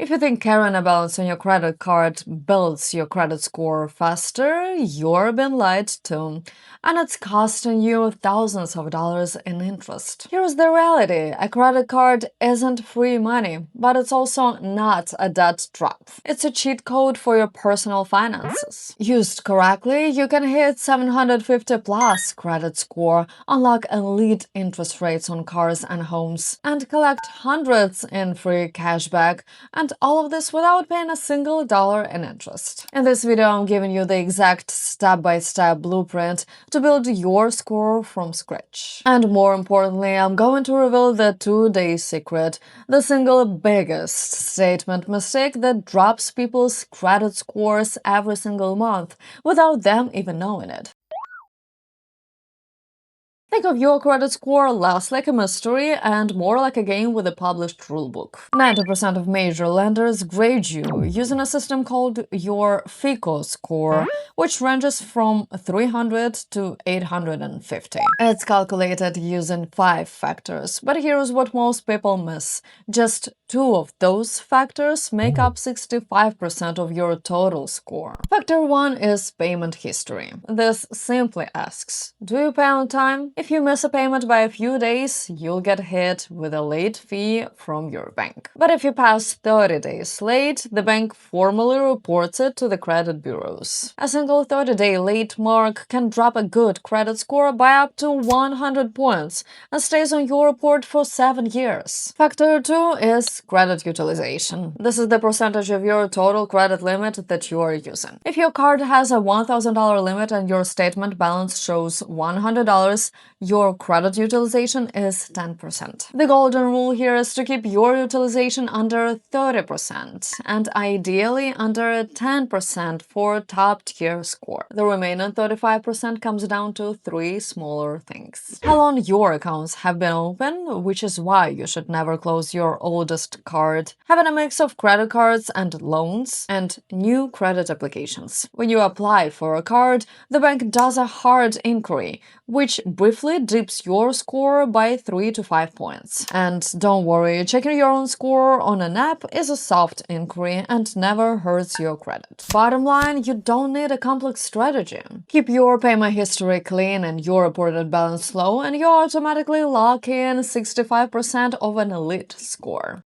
If you think carrying a balance on your credit card builds your credit score faster, you're being lied to, and it's costing you thousands of dollars in interest. Here's the reality: a credit card isn't free money, but it's also not a debt trap. It's a cheat code for your personal finances. Used correctly, you can hit 750 plus credit score, unlock elite interest rates on cars and homes, and collect hundreds in free cashback, and all of this without paying a single dollar in interest. In this video, I'm giving you the exact step-by-step blueprint to build your score from scratch. And more importantly, I'm going to reveal the two-day secret, the single biggest statement mistake that drops people's credit scores every single month without them even knowing it. Think of your credit score less like a mystery and more like a game with a published rulebook. 90% of major lenders grade you using a system called your FICO score, which ranges from 300 to 850. It's calculated using 5 factors, but here's what most people miss. Just 2 of those factors make up 65% of your total score. Factor 1 is payment history. This simply asks, do you pay on time? If you miss a payment by a few days, you'll get hit with a late fee from your bank. But if you pass 30 days late, the bank formally reports it to the credit bureaus. A single 30-day late mark can drop a good credit score by up to 100 points and stays on your report for 7 years. Factor 2 is credit utilization. This is the percentage of your total credit limit that you are using. If your card has a $1,000 limit and your statement balance shows $100, your credit utilization is 10%. The golden rule here is to keep your utilization under 30% and ideally under 10% for top-tier score. The remaining 35% comes down to 3 smaller things. How long your accounts have been open, which is why you should never close your oldest card. Having a mix of credit cards and loans and new credit applications. When you apply for a card, the bank does a hard inquiry, which briefly dips your score by 3 to 5 points. And don't worry, checking your own score on an app is a soft inquiry and never hurts your credit. Bottom line, you don't need a complex strategy. Keep your payment history clean and your reported balance low, and you automatically lock in 65% of an elite score.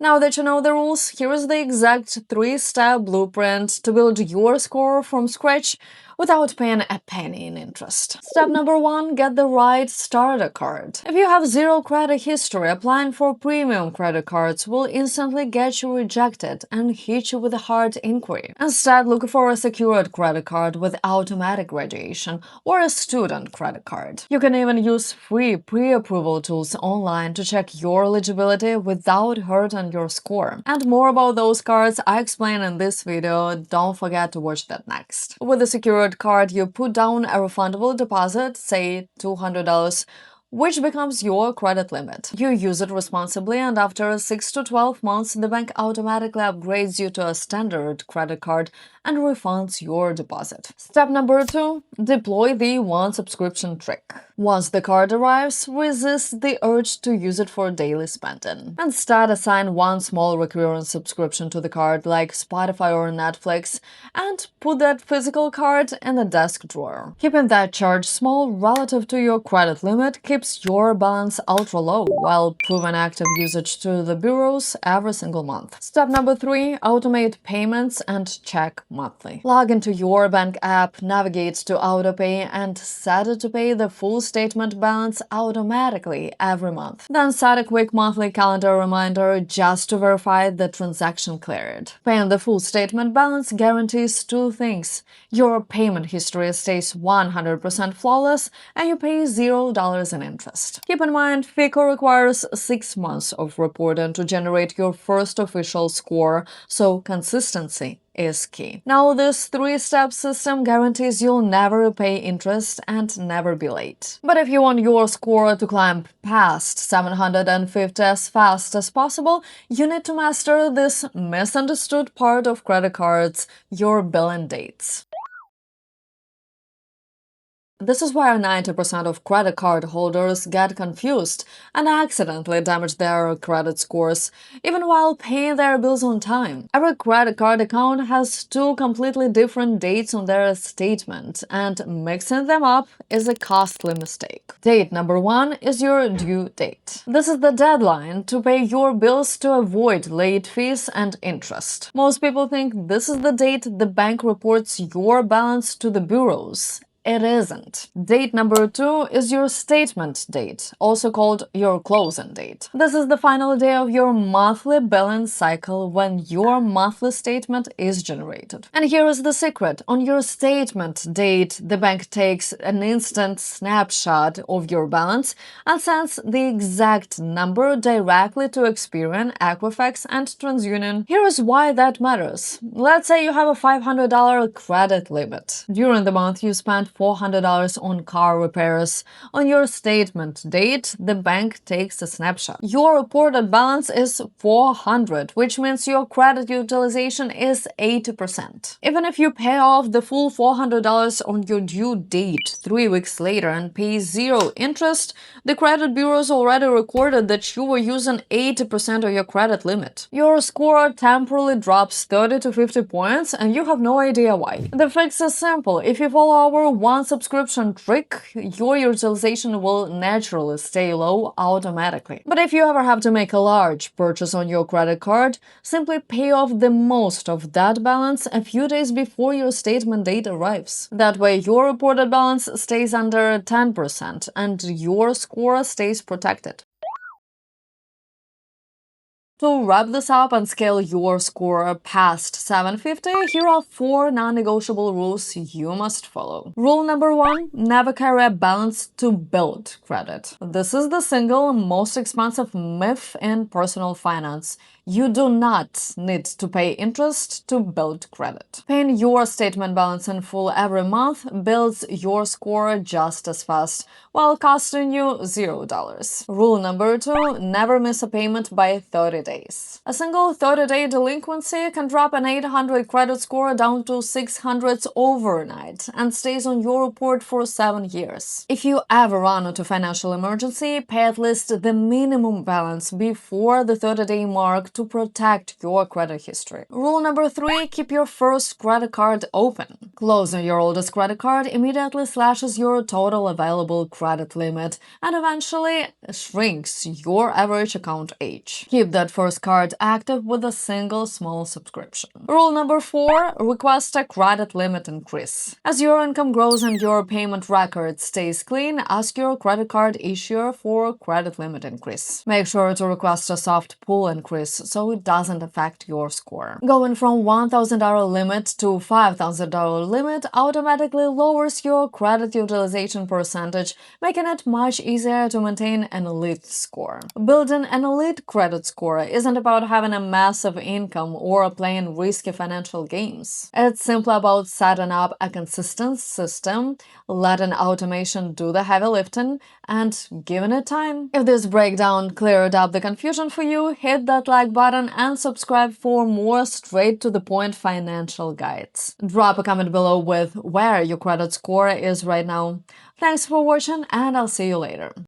Now that you know the rules, here is the exact 3-step blueprint to build your score from scratch without paying a penny in interest. Step number 1, get the right starter card. If you have zero credit history, applying for premium credit cards will instantly get you rejected and hit you with a hard inquiry. Instead, look for a secured credit card with automatic graduation or a student credit card. You can even use free pre-approval tools online to check your eligibility without hurting your score. And more about those cards I explain in this video, don't forget to watch that next. With a secured card, you put down a refundable deposit, say $200, which becomes your credit limit. You use it responsibly, and after 6 to 12 months, the bank automatically upgrades you to a standard credit card and refunds your deposit. Step number 2, deploy the one subscription trick. Once the card arrives, resist the urge to use it for daily spending. Instead, assign one small recurring subscription to the card, like Spotify or Netflix, and put that physical card in the desk drawer. Keeping that charge small relative to your credit limit keeps your balance ultra low, while proving active usage to the bureaus every single month. Step number 3, automate payments and check monthly. Log into your bank app, navigate to autopay, and set it to pay the full statement balance automatically every month. Then set a quick monthly calendar reminder just to verify the transaction cleared. Paying the full statement balance guarantees 2 things. Your payment history stays 100% flawless and you pay $0 in interest. Keep in mind, FICO requires 6 months of reporting to generate your first official score, so consistency is key. Now, this 3-step system guarantees you'll never pay interest and never be late. But if you want your score to climb past 750 as fast as possible, you need to master this misunderstood part of credit cards, your billing dates. This is where 90% of credit card holders get confused and accidentally damage their credit scores, even while paying their bills on time. Every credit card account has two completely different dates on their statement, and mixing them up is a costly mistake. Date number one is your due date. This is the deadline to pay your bills to avoid late fees and interest. Most people think this is the date the bank reports your balance to the bureaus. It isn't. Date number two is your statement date, also called your closing date. This is the final day of your monthly billing cycle when your monthly statement is generated. And here is the secret. On your statement date, the bank takes an instant snapshot of your balance and sends the exact number directly to Experian, Equifax, and TransUnion. Here is why that matters. Let's say you have a $500 credit limit. During the month, you spent $400 on car repairs. On your statement date, the bank takes a snapshot. Your reported balance is $400, which means your credit utilization is 80%. Even if you pay off the full $400 on your due date 3 weeks later and pay zero interest, the credit bureaus already recorded that you were using 80% of your credit limit. Your score temporarily drops 30 to 50 points and you have no idea why. The fix is simple. If you follow our one subscription trick, your utilization will naturally stay low automatically. But if you ever have to make a large purchase on your credit card, simply pay off the most of that balance a few days before your statement date arrives. That way, your reported balance stays under 10% and your score stays protected. To wrap this up and scale your score past 750, here are 4 non-negotiable rules you must follow. Rule number 1, never carry a balance to build credit. This is the single most expensive myth in personal finance. You do not need to pay interest to build credit. Paying your statement balance in full every month builds your score just as fast, while costing you $0. Rule number 2, never miss a payment by 30 days. A single 30-day delinquency can drop an 800 credit score down to 600s overnight and stays on your report for 7 years. If you ever run into financial emergency, pay at least the minimum balance before the 30-day mark to protect your credit history. Rule number 3, keep your first credit card open. Closing your oldest credit card immediately slashes your total available credit limit and eventually shrinks your average account age. Keep that first card active with a single small subscription. Rule number 4, request a credit limit increase. As your income grows and your payment record stays clean, ask your credit card issuer for credit limit increase. Make sure to request a soft pull increase so it doesn't affect your score. Going from $1,000 limit to $5,000 limit automatically lowers your credit utilization percentage, making it much easier to maintain an elite score. Building an elite credit score isn't about having a massive income or playing risky financial games. It's simply about setting up a consistent system, letting automation do the heavy lifting, and giving it time. If this breakdown cleared up the confusion for you, hit that like button and subscribe for more straight-to-the-point financial guides. Drop a comment below with where your credit score is right now. Thanks for watching, and I'll see you later.